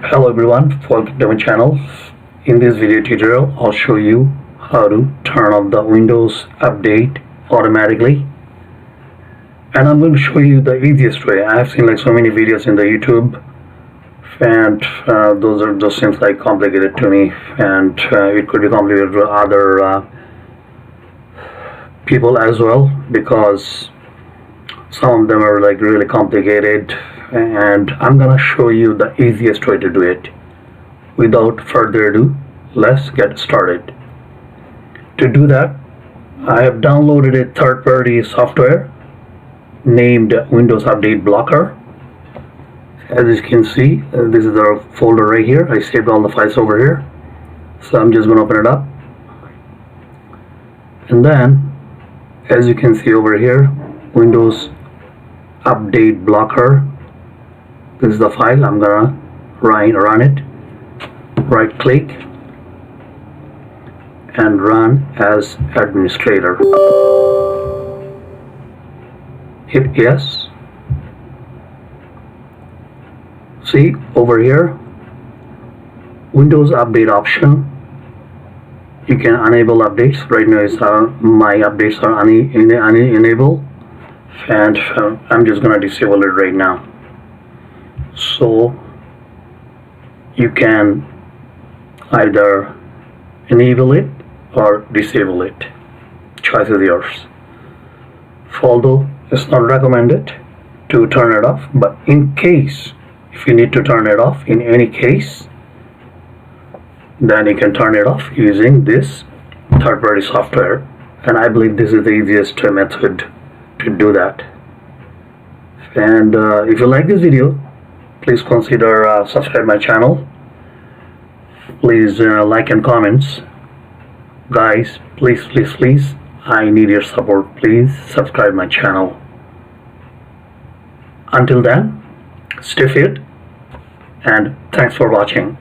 Hello everyone, welcome to my channel. In this video tutorial, I'll show you how to turn off the Windows update automatically. And I'm going to show you the easiest way. I have seen like so many videos in the YouTube, and those seems like complicated to me, and it could be complicated to other people as well, because some of them are like really complicated, and I'm gonna show you the easiest way to do it. Without further ado, let's get started. To do that, I have downloaded a third-party software named Windows Update Blocker. As you can see, this is our folder right here. I saved all the files over here, so I'm just going to open it up, and then as you can see over here, Windows Update Blocker, this is the file. I'm gonna run it, right click and run as administrator. Hit yes. See over here, Windows Update option. You can enable updates. Right now is my updates are enabled, and I'm just gonna disable it right now. So you can either enable it or disable it. Choice is yours. Although it's not recommended to turn it off, but in case if you need to turn it off in any case, then you can turn it off using this third-party software, and I believe this is the easiest method to do that. And if you like this video, please consider subscribe my channel. Please like and comments. Guys, please, I need your support. Please subscribe my channel. Until then, stay fit, and thanks for watching.